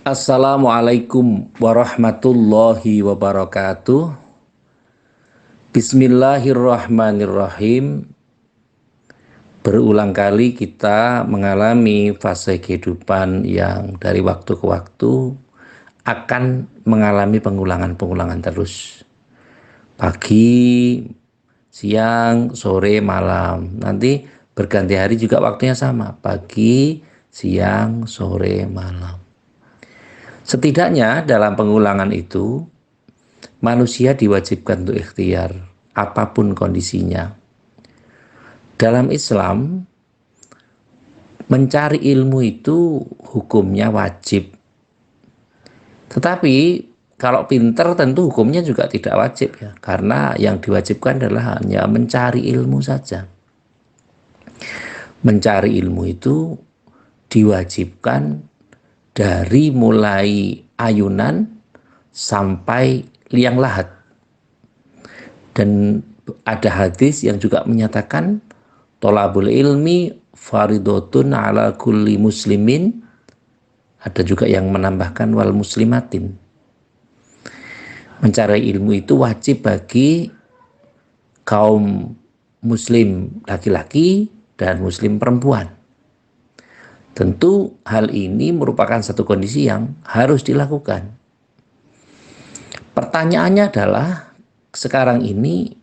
Assalamualaikum warahmatullahi wabarakatuh. Bismillahirrahmanirrahim. Berulang kali kita mengalami fase kehidupan yang dari waktu ke waktu akan mengalami pengulangan-pengulangan terus. Pagi, siang, sore, malam. Nanti berganti hari juga waktunya sama. Pagi, siang, sore, malam. Setidaknya dalam pengulangan itu, manusia diwajibkan untuk ikhtiar, apapun kondisinya. Dalam Islam, mencari ilmu itu hukumnya wajib. Tetapi kalau pinter tentu hukumnya juga tidak wajib ya, karena yang diwajibkan adalah hanya mencari ilmu saja. Mencari ilmu itu diwajibkan dari mulai ayunan sampai liang lahat. Dan ada hadis yang juga menyatakan tolabul ilmi faridotun ala kulli muslimin. Ada juga yang menambahkan wal muslimatin. Mencari ilmu itu wajib bagi kaum muslim laki-laki dan muslim perempuan. Tentu hal ini merupakan satu kondisi yang harus dilakukan. Pertanyaannya adalah sekarang ini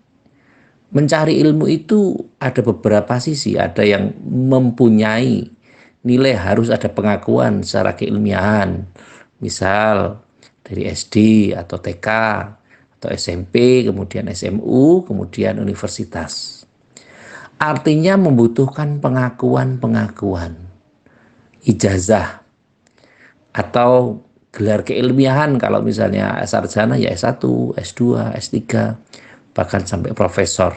mencari ilmu itu ada beberapa sisi. Ada yang mempunyai nilai harus ada pengakuan secara keilmiahan. Misal dari SD atau TK atau SMP, kemudian SMU, kemudian universitas. Artinya membutuhkan pengakuan-pengakuan, ijazah, atau gelar keilmiahan kalau misalnya sarjana ya S1, S2, S3, bahkan sampai profesor.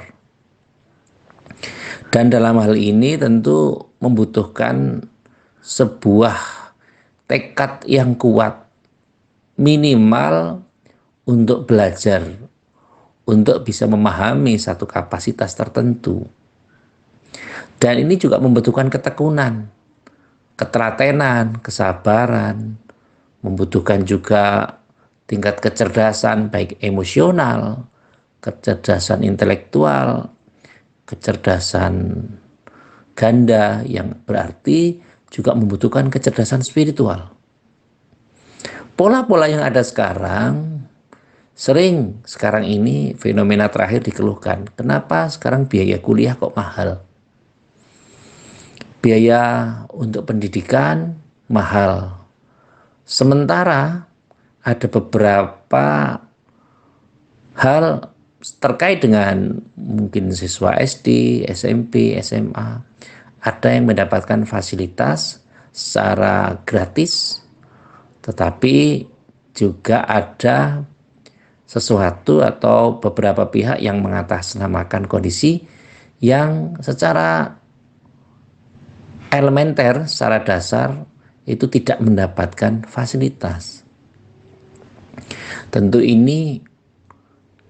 Dan dalam hal ini tentu membutuhkan sebuah tekad yang kuat, minimal untuk belajar, untuk bisa memahami satu kapasitas tertentu. Dan ini juga membutuhkan ketekunan, ketelatenan, kesabaran, membutuhkan juga tingkat kecerdasan baik emosional, kecerdasan intelektual, kecerdasan ganda yang berarti juga membutuhkan kecerdasan spiritual. Pola-pola yang ada sekarang sekarang ini fenomena terakhir dikeluhkan. Kenapa sekarang biaya kuliah kok mahal? Biaya untuk pendidikan mahal. Sementara ada beberapa hal terkait dengan mungkin siswa SD, SMP, SMA, ada yang mendapatkan fasilitas secara gratis, tetapi juga ada sesuatu atau beberapa pihak yang mengatasnamakan kondisi yang secara elementer, secara dasar itu tidak mendapatkan fasilitas. Tentu ini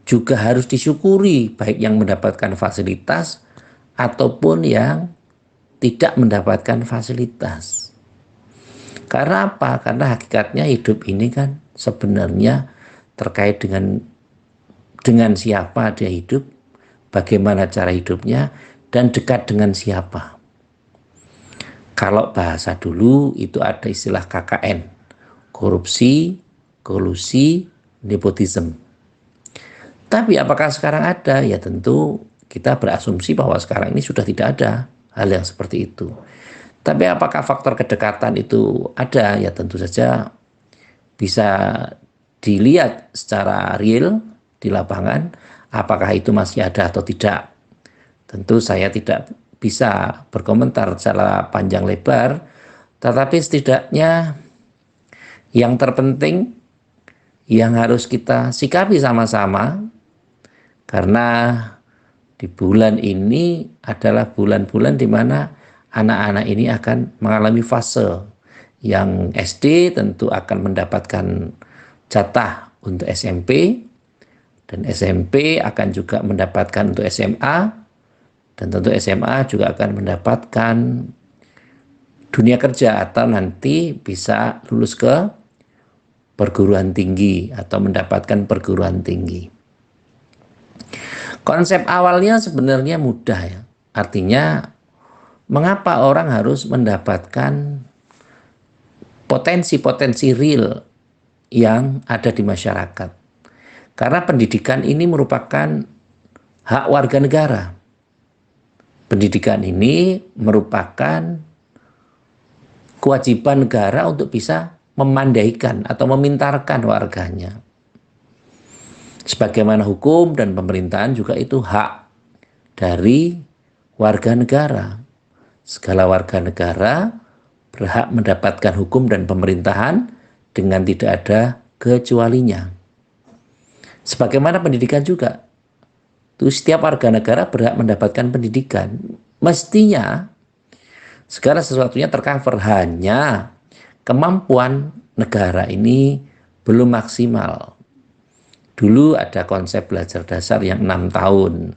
juga harus disyukuri, baik yang mendapatkan fasilitas ataupun yang tidak mendapatkan fasilitas. Karena apa? Karena hakikatnya hidup ini kan sebenarnya terkait dengan siapa dia hidup, bagaimana cara hidupnya, dan dekat dengan siapa. Kalau bahasa dulu itu ada istilah KKN, korupsi, kolusi, nepotisme. Tapi apakah sekarang ada? Ya tentu kita berasumsi bahwa sekarang ini sudah tidak ada hal yang seperti itu. Tapi apakah faktor kedekatan itu ada? Ya tentu saja bisa dilihat secara real di lapangan apakah itu masih ada atau tidak. Tentu saya tidak bisa berkomentar secara panjang lebar, tetapi setidaknya yang terpenting yang harus kita sikapi sama-sama, karena di bulan ini adalah bulan-bulan di mana anak-anak ini akan mengalami fase. Yang SD tentu akan mendapatkan jatah untuk SMP, dan SMP akan juga mendapatkan untuk SMA, dan tentu SMA juga akan mendapatkan dunia kerja atau nanti bisa lulus ke perguruan tinggi atau mendapatkan perguruan tinggi. Konsep awalnya sebenarnya mudah ya. Artinya mengapa orang harus mendapatkan potensi-potensi real yang ada di masyarakat? Karena pendidikan ini merupakan hak warga negara. Pendidikan ini merupakan kewajiban negara untuk bisa memandaikan atau memintarkan warganya. Sebagaimana hukum dan pemerintahan juga itu hak dari warga negara. Segala warga negara berhak mendapatkan hukum dan pemerintahan dengan tidak ada kecualinya. Sebagaimana pendidikan juga, itu setiap warga negara berhak mendapatkan pendidikan. Mestinya segala sesuatunya tercover, hanya kemampuan negara ini belum maksimal. Dulu ada konsep belajar dasar yang 6 tahun.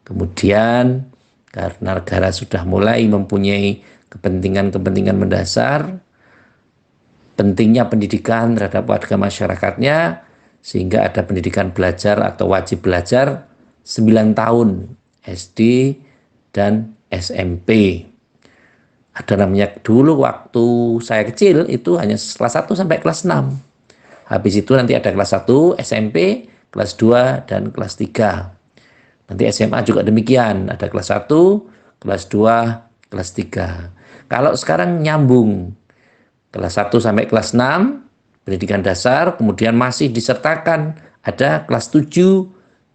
Kemudian karena negara sudah mulai mempunyai kepentingan-kepentingan mendasar, pentingnya pendidikan terhadap warga masyarakatnya, sehingga ada pendidikan belajar atau wajib belajar 9 tahun SD dan SMP. Ada namanya dulu waktu saya kecil itu hanya kelas 1 sampai kelas 6. Habis itu nanti ada kelas 1 SMP, kelas 2 dan kelas 3. Nanti SMA juga demikian, ada kelas 1, kelas 2, kelas 3. Kalau sekarang nyambung kelas 1 sampai kelas 6 pendidikan dasar, kemudian masih disertakan ada kelas 7,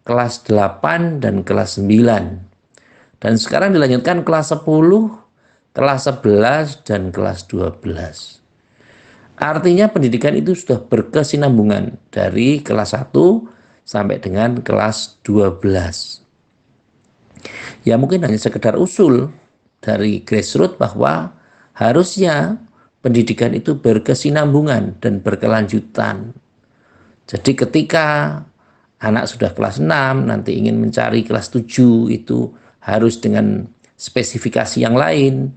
kelas 8, dan kelas 9. Dan sekarang dilanjutkan kelas 10, kelas 11, dan kelas 12. Artinya pendidikan itu sudah berkesinambungan dari kelas 1 sampai dengan kelas 12. Ya mungkin hanya sekedar usul dari grassroots bahwa harusnya pendidikan itu berkesinambungan dan berkelanjutan. Jadi ketika anak sudah kelas 6 nanti ingin mencari kelas 7 itu harus dengan spesifikasi yang lain,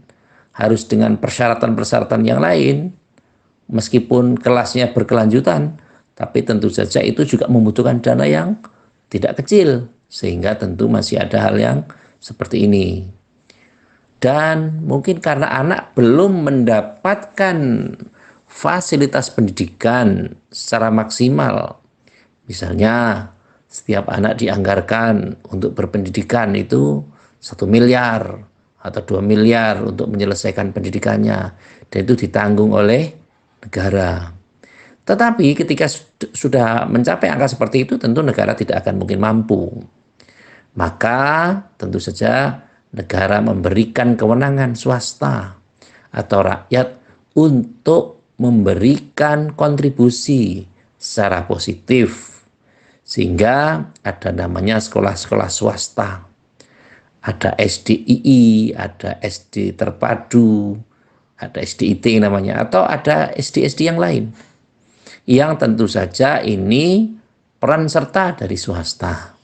harus dengan persyaratan-persyaratan yang lain. Meskipun kelasnya berkelanjutan, tapi tentu saja itu juga membutuhkan dana yang tidak kecil, sehingga tentu masih ada hal yang seperti ini. Dan mungkin karena anak belum mendapatkan fasilitas pendidikan secara maksimal, misalnya setiap anak dianggarkan untuk berpendidikan itu 1 miliar atau 2 miliar untuk menyelesaikan pendidikannya, dan itu ditanggung oleh negara. Tetapi ketika sudah mencapai angka seperti itu, tentu negara tidak akan mungkin mampu. Maka tentu saja negara memberikan kewenangan swasta atau rakyat untuk memberikan kontribusi secara positif, sehingga ada namanya sekolah-sekolah swasta, ada SDII, ada SD terpadu, ada SDIT namanya, atau ada SD-SD yang lain, yang tentu saja ini peran serta dari swasta.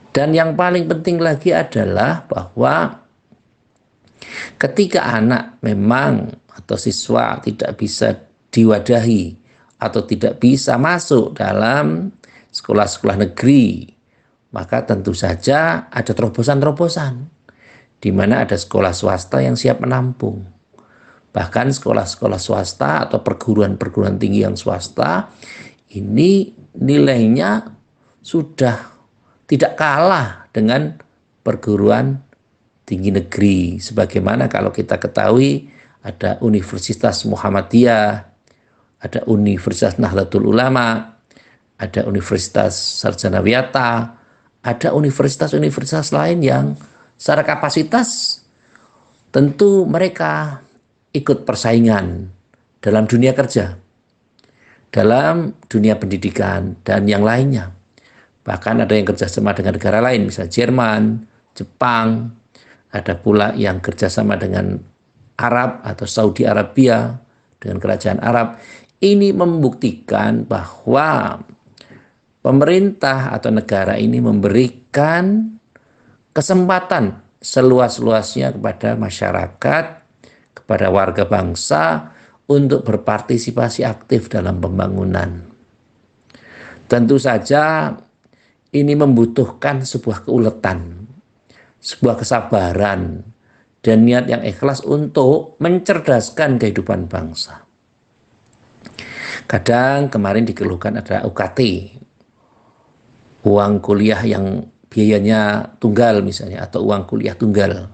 Dan yang paling penting lagi adalah bahwa ketika anak memang atau siswa tidak bisa diwadahi atau tidak bisa masuk dalam sekolah-sekolah negeri, maka tentu saja ada terobosan-terobosan di mana ada sekolah swasta yang siap menampung. Bahkan sekolah-sekolah swasta atau perguruan-perguruan tinggi yang swasta ini nilainya sudah tidak kalah dengan perguruan tinggi negeri. Sebagaimana kalau kita ketahui ada Universitas Muhammadiyah, ada Universitas Nahdlatul Ulama, ada Universitas Sarjana Wiyata, ada universitas-universitas lain yang secara kapasitas tentu mereka ikut persaingan dalam dunia kerja, dalam dunia pendidikan, dan yang lainnya. Bahkan ada yang kerjasama dengan negara lain, misalnya Jerman, Jepang, ada pula yang kerjasama dengan Arab atau Saudi Arabia, dengan kerajaan Arab. Ini membuktikan bahwa pemerintah atau negara ini memberikan kesempatan seluas-luasnya kepada masyarakat, kepada warga bangsa untuk berpartisipasi aktif dalam pembangunan. Tentu saja ini membutuhkan sebuah keuletan, sebuah kesabaran, dan niat yang ikhlas untuk mencerdaskan kehidupan bangsa. Kadang kemarin dikeluhkan ada UKT, uang kuliah yang biayanya tunggal misalnya, atau uang kuliah tunggal.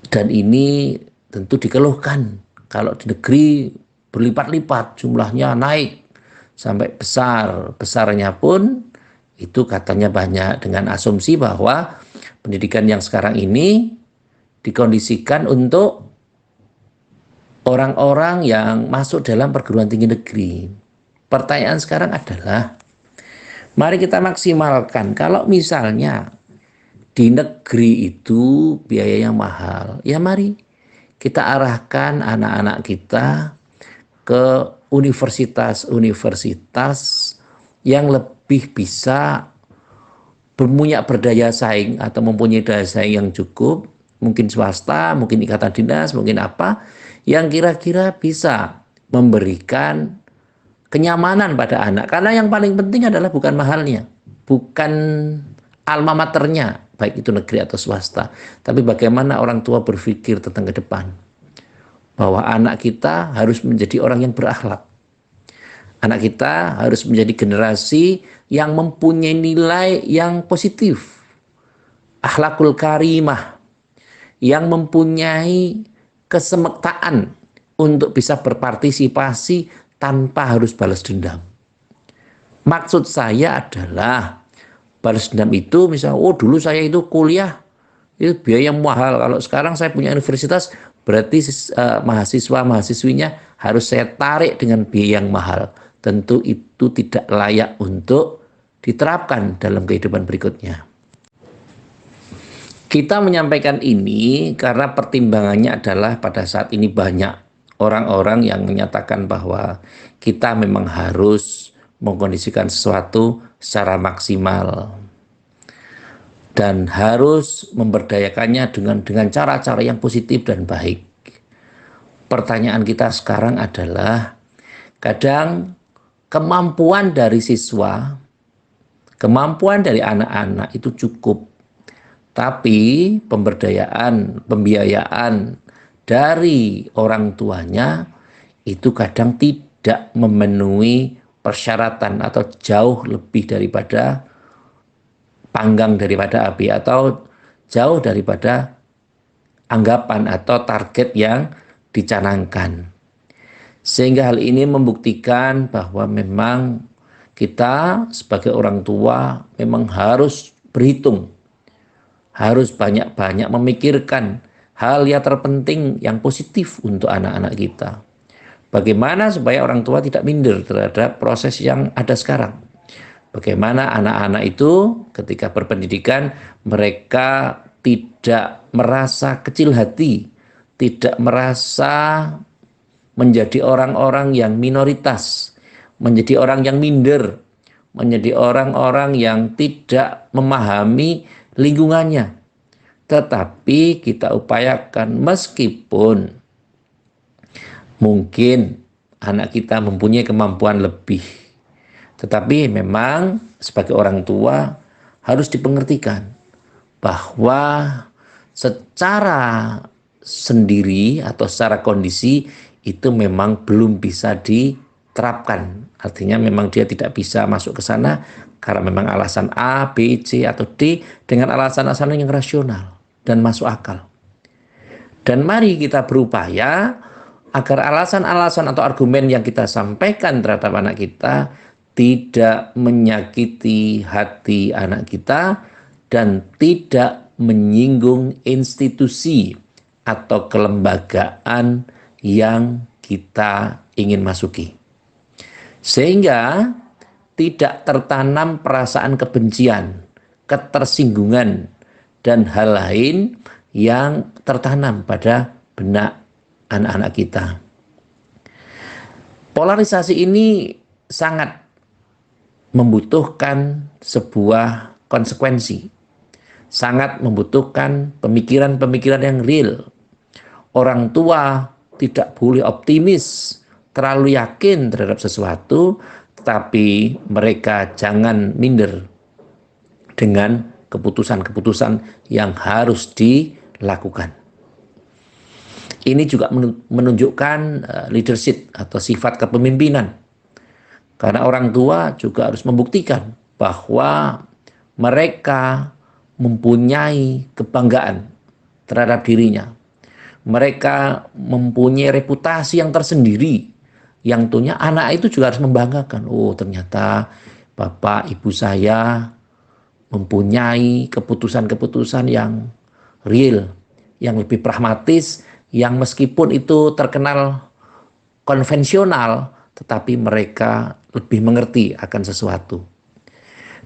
Dan ini tentu dikeluhkan. Kalau di negeri berlipat-lipat jumlahnya naik sampai besar. Besarnya pun itu katanya banyak, dengan asumsi bahwa pendidikan yang sekarang ini dikondisikan untuk orang-orang yang masuk dalam perguruan tinggi negeri. Pertanyaan sekarang adalah, mari kita maksimalkan. Kalau misalnya di negeri itu biayanya mahal, ya mari kita arahkan anak-anak kita ke universitas-universitas yang lebih bisa punya berdaya saing atau mempunyai daya saing yang cukup, mungkin swasta, mungkin ikatan dinas, mungkin apa, yang kira-kira bisa memberikan kenyamanan pada anak. Karena yang paling penting adalah bukan mahalnya, bukan alma maternya, baik itu negeri atau swasta, tapi bagaimana orang tua berpikir tentang ke depan, bahwa anak kita harus menjadi orang yang berakhlak. Anak kita harus menjadi generasi yang mempunyai nilai yang positif, akhlakul karimah, yang mempunyai kesemektaan untuk bisa berpartisipasi tanpa harus balas dendam. Maksud saya adalah, balas dendam itu misalnya, oh dulu saya itu kuliah itu biaya mahal, kalau sekarang saya punya universitas berarti mahasiswa-mahasiswinya harus saya tarik dengan biaya yang mahal. Tentu itu tidak layak untuk diterapkan dalam kehidupan berikutnya. Kita menyampaikan ini karena pertimbangannya adalah pada saat ini banyak orang-orang yang menyatakan bahwa kita memang harus mengkondisikan sesuatu secara maksimal dan harus memberdayakannya dengan cara-cara yang positif dan baik. Pertanyaan kita sekarang adalah, kadang kemampuan dari siswa, kemampuan dari anak-anak itu cukup, tapi pemberdayaan, pembiayaan dari orang tuanya itu kadang tidak memenuhi persyaratan atau jauh lebih daripada panggang daripada api, atau jauh daripada anggapan atau target yang dicanangkan. Sehingga hal ini membuktikan bahwa memang kita sebagai orang tua memang harus berhitung, harus banyak-banyak memikirkan hal yang terpenting yang positif untuk anak-anak kita. Bagaimana supaya orang tua tidak minder terhadap proses yang ada sekarang. Bagaimana anak-anak itu ketika berpendidikan mereka tidak merasa kecil hati, tidak merasa menjadi orang-orang yang minoritas, menjadi orang yang minder, menjadi orang-orang yang tidak memahami lingkungannya. Tetapi kita upayakan, meskipun mungkin anak kita mempunyai kemampuan lebih, tetapi memang sebagai orang tua harus dipengertikan bahwa secara sendiri atau secara kondisi itu memang belum bisa diterapkan. Artinya memang dia tidak bisa masuk ke sana karena memang alasan A, B, C, atau D dengan alasan-alasan yang rasional dan masuk akal. Dan mari kita berupaya agar alasan-alasan atau argumen yang kita sampaikan terhadap anak kita tidak menyakiti hati anak kita dan tidak menyinggung institusi atau kelembagaan yang kita ingin masuki. Sehingga tidak tertanam perasaan kebencian, ketersinggungan, dan hal lain yang tertanam pada benak anak-anak kita. Polarisasi ini sangat membutuhkan sebuah konsekuensi, sangat membutuhkan pemikiran-pemikiran yang real. Orang tua tidak boleh optimis, terlalu yakin terhadap sesuatu, tetapi mereka jangan minder dengan keputusan-keputusan yang harus dilakukan. Ini juga menunjukkan leadership atau sifat kepemimpinan. Karena orang tua juga harus membuktikan bahwa mereka mempunyai kebanggaan terhadap dirinya. Mereka mempunyai reputasi yang tersendiri, yang tentunya anak itu juga harus membanggakan. Oh, ternyata bapak ibu saya mempunyai keputusan-keputusan yang real, yang lebih pragmatis, yang meskipun itu terkenal konvensional, tetapi mereka lebih mengerti akan sesuatu.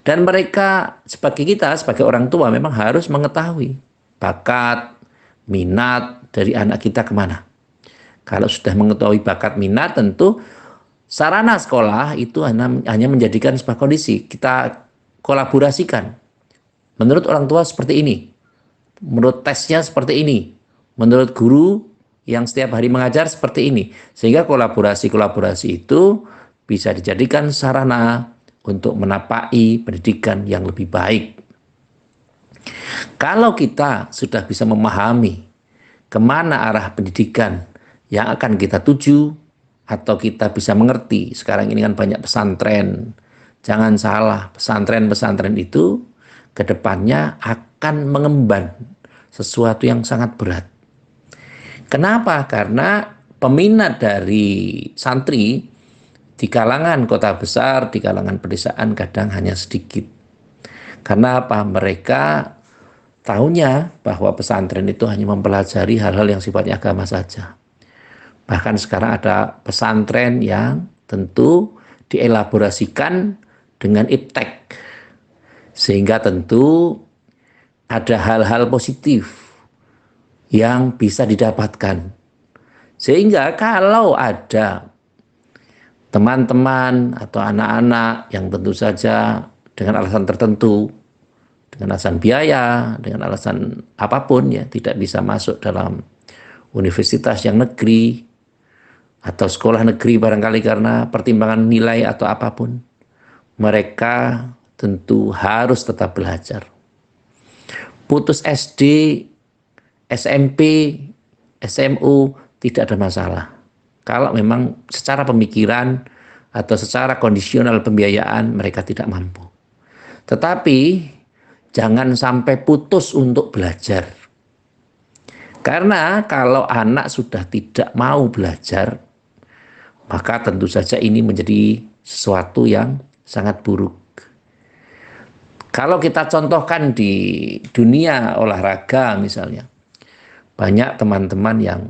Dan mereka sebagai kita, sebagai orang tua memang harus mengetahui bakat, minat dari anak kita kemana. Kalau sudah mengetahui bakat minat, tentu sarana sekolah itu hanya menjadikan sebuah kondisi. Kita kolaborasikan. Menurut orang tua seperti ini. Menurut tesnya seperti ini. Menurut guru yang setiap hari mengajar seperti ini. Sehingga kolaborasi-kolaborasi itu bisa dijadikan sarana untuk menapai pendidikan yang lebih baik. Kalau kita sudah bisa memahami kemana arah pendidikan yang akan kita tuju, atau kita bisa mengerti, sekarang ini kan banyak pesantren, jangan salah, pesantren-pesantren itu kedepannya akan mengemban sesuatu yang sangat berat. Kenapa? Karena peminat dari santri di kalangan kota besar, di kalangan pedesaan kadang hanya sedikit. Karena apa? Mereka tahunya bahwa pesantren itu hanya mempelajari hal-hal yang sifatnya agama saja. Bahkan sekarang ada pesantren yang tentu dielaborasikan dengan iptek. Sehingga tentu ada hal-hal positif yang bisa didapatkan. Sehingga kalau ada teman-teman atau anak-anak yang tentu saja dengan alasan tertentu, dengan alasan biaya, dengan alasan apapun ya, tidak bisa masuk dalam universitas yang negeri atau sekolah negeri barangkali karena pertimbangan nilai atau apapun, mereka tentu harus tetap belajar. Putus SD, SMP, SMU tidak ada masalah. Kalau memang secara pemikiran atau secara kondisional pembiayaan mereka tidak mampu. Tetapi jangan sampai putus untuk belajar. Karena kalau anak sudah tidak mau belajar, maka tentu saja ini menjadi sesuatu yang sangat buruk. Kalau kita contohkan di dunia olahraga misalnya, banyak teman-teman yang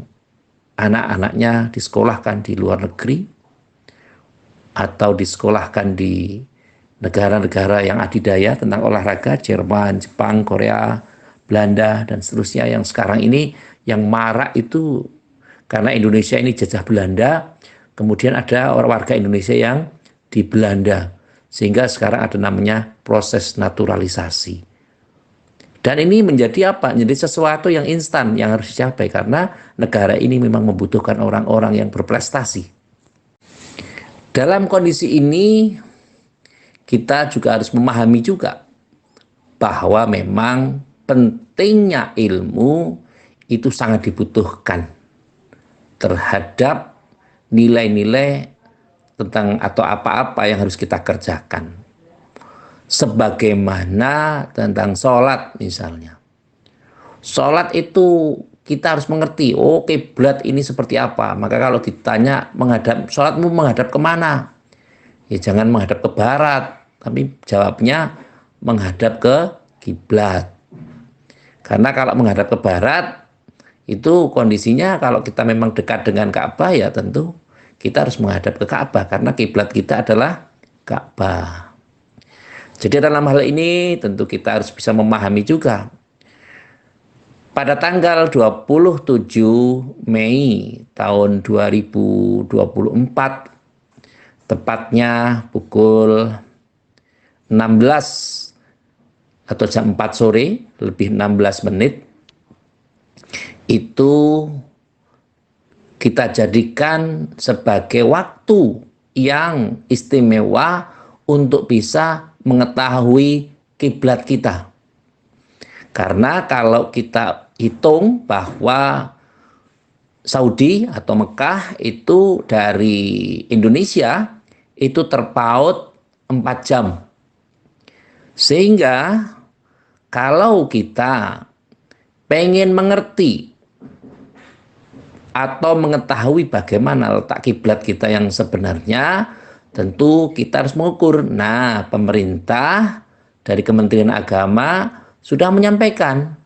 anak-anaknya disekolahkan di luar negeri atau disekolahkan di negara-negara yang adidaya tentang olahraga, Jerman, Jepang, Korea, Belanda, dan seterusnya, yang sekarang ini yang marak itu karena Indonesia ini jajah Belanda, kemudian ada orang warga Indonesia yang di Belanda, sehingga sekarang ada namanya proses naturalisasi. Dan ini menjadi apa? Menjadi sesuatu yang instan yang harus dicapai karena negara ini memang membutuhkan orang-orang yang berprestasi. Dalam kondisi ini kita juga harus memahami juga bahwa memang pentingnya ilmu itu sangat dibutuhkan terhadap nilai-nilai tentang atau apa-apa yang harus kita kerjakan. Sebagaimana tentang sholat misalnya. Sholat itu kita harus mengerti, oh kiblat ini seperti apa. Maka kalau ditanya sholatmu menghadap kemana? Ya jangan menghadap ke barat, tapi jawabnya menghadap ke kiblat. Karena kalau menghadap ke barat, itu kondisinya kalau kita memang dekat dengan Ka'bah ya tentu kita harus menghadap ke Ka'bah karena kiblat kita adalah Ka'bah. Jadi dalam hal ini tentu kita harus bisa memahami juga. Pada tanggal 27 Mei tahun 2024, tepatnya pukul 16 atau jam 4 sore, lebih 16 menit, itu kita jadikan sebagai waktu yang istimewa untuk bisa mengetahui kiblat kita. Karena kalau kita hitung bahwa Saudi atau Mekah itu dari Indonesia itu terpaut 4 jam. Sehingga kalau kita pengen mengerti atau mengetahui bagaimana letak kiblat kita yang sebenarnya, tentu kita harus mengukur. Nah, pemerintah dari Kementerian Agama sudah menyampaikan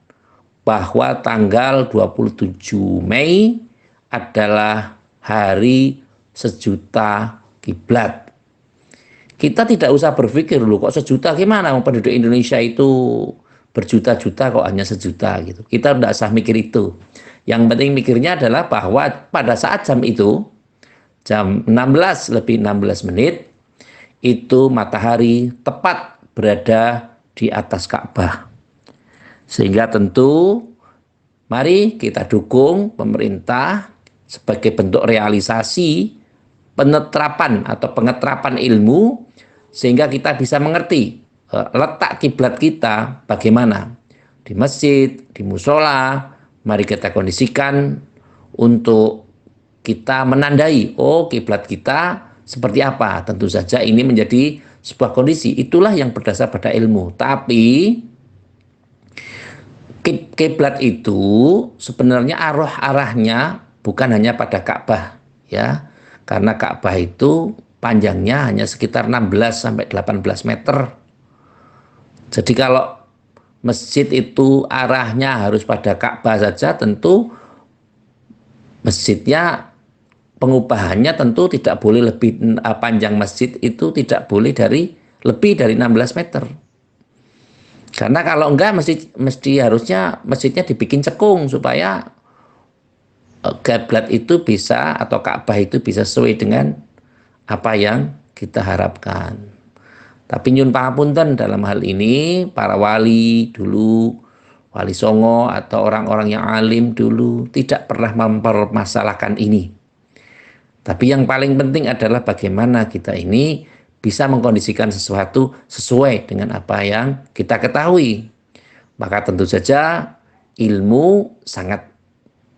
bahwa tanggal 27 Mei adalah hari sejuta kiblat. Kita tidak usah berpikir dulu kok sejuta gimana, penduduk Indonesia itu berjuta-juta kok hanya sejuta gitu. Kita tidak usah mikir itu. Yang penting mikirnya adalah bahwa pada saat jam itu, jam 16 lebih 16 menit, itu matahari tepat berada di atas Ka'bah. Sehingga tentu mari kita dukung pemerintah sebagai bentuk realisasi penerapan atau pengeterapan ilmu sehingga kita bisa mengerti letak kiblat kita bagaimana di masjid, di musola. Mari kita kondisikan untuk kita menandai, oh kiblat kita seperti apa. Tentu saja ini menjadi sebuah kondisi, itulah yang berdasar pada ilmu. Tapi kiblat itu sebenarnya arahnya bukan hanya pada Ka'bah, ya. Karena Ka'bah itu panjangnya hanya sekitar 16 sampai 18 meter. Jadi kalau masjid itu arahnya harus pada Ka'bah saja, tentu masjidnya pengubahannya tentu tidak boleh lebih, panjang masjid itu tidak boleh lebih dari 16 meter. Karena kalau enggak mesti harusnya masjidnya dibikin cekung supaya kiblat itu bisa atau Ka'bah itu bisa sesuai dengan apa yang kita harapkan. Tapi nyun pangapunten dalam hal ini para wali dulu, wali songo atau orang-orang yang alim dulu tidak pernah mempermasalahkan ini. Tapi yang paling penting adalah bagaimana kita ini bisa mengkondisikan sesuatu sesuai dengan apa yang kita ketahui. Maka tentu saja ilmu sangat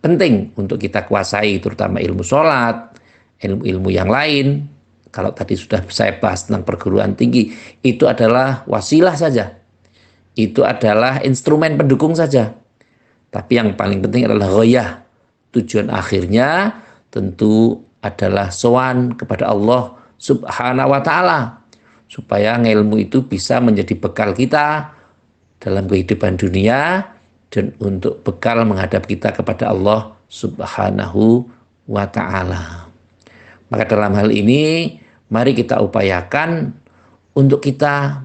penting untuk kita kuasai, terutama ilmu sholat, ilmu-ilmu yang lain. Kalau tadi sudah saya bahas tentang perguruan tinggi, itu adalah wasilah saja. Itu adalah instrumen pendukung saja. Tapi yang paling penting adalah ghayah. Tujuan akhirnya tentu adalah sowan kepada Allah Subhanahu wa ta'ala. Supaya ilmu itu bisa menjadi bekal kita dalam kehidupan dunia dan untuk bekal menghadap kita kepada Allah Subhanahu wa ta'ala. Maka dalam hal ini mari kita upayakan untuk kita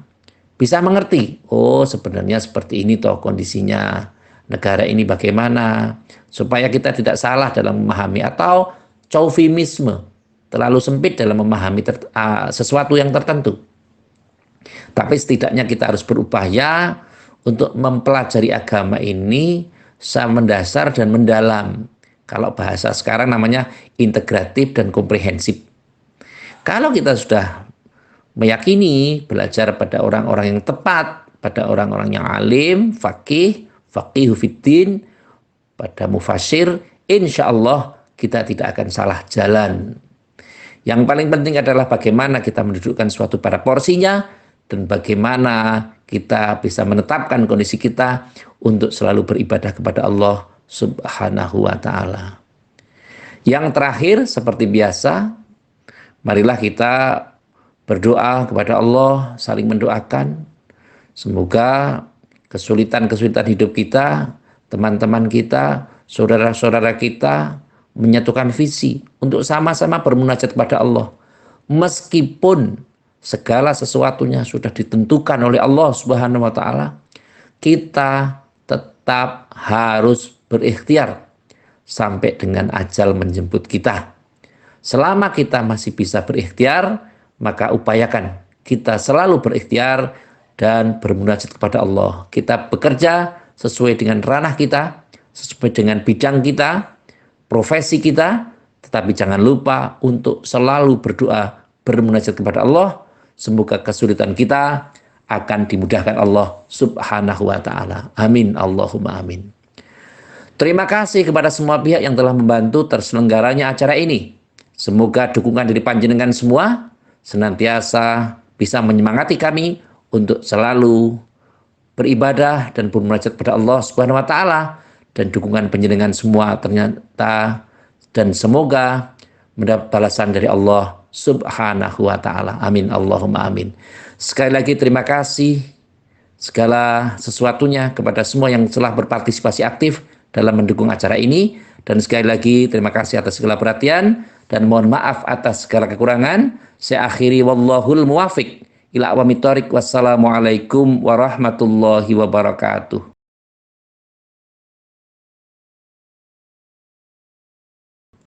bisa mengerti, oh sebenarnya seperti ini toh kondisinya negara ini bagaimana, supaya kita tidak salah dalam memahami atau chauvinisme, terlalu sempit dalam memahami sesuatu yang tertentu. Tapi setidaknya kita harus berupaya untuk mempelajari agama ini secara mendasar dan mendalam. Kalau bahasa sekarang namanya integratif dan komprehensif. Kalau kita sudah meyakini belajar pada orang-orang yang tepat, pada orang-orang yang alim, faqih fiddin, pada mufassir, insya Allah kita tidak akan salah jalan. Yang paling penting adalah bagaimana kita mendudukkan suatu pada porsinya dan bagaimana kita bisa menetapkan kondisi kita untuk selalu beribadah kepada Allah Subhanahu wa ta'ala. Yang terakhir seperti biasa, marilah kita berdoa kepada Allah, saling mendoakan. Semoga kesulitan-kesulitan hidup kita, teman-teman kita, saudara-saudara kita menyatukan visi untuk sama-sama bermunajat kepada Allah. Meskipun segala sesuatunya sudah ditentukan oleh Allah Subhanahu wa ta'ala, kita tetap harus berikhtiar sampai dengan ajal menjemput kita. Selama kita masih bisa berikhtiar, maka upayakan kita selalu berikhtiar dan bermunajat kepada Allah. Kita bekerja sesuai dengan ranah kita, sesuai dengan bidang kita, profesi kita, Tetapi jangan lupa untuk selalu berdoa, bermunajat kepada Allah. Semoga kesulitan kita akan dimudahkan Allah Subhanahu wa ta'ala. Amin. Allahumma amin. Terima kasih kepada semua pihak yang telah membantu terselenggaranya acara ini. Semoga dukungan dari panjenengan semua senantiasa bisa menyemangati kami untuk selalu beribadah dan bermunajat kepada Allah Subhanahu wa ta'ala, dan dukungan panjenengan semua ternyata dan semoga mendapat balasan dari Allah Subhanahu wa ta'ala. Amin. Allahumma amin. Sekali lagi terima kasih segala sesuatunya kepada semua yang telah berpartisipasi aktif dalam mendukung acara ini, dan sekali lagi terima kasih atas segala perhatian dan mohon maaf atas segala kekurangan. Saya akhiri, wallahul muwafiq ila aqwamit thoriq. Wassalamualaikum warahmatullahi wabarakatuh.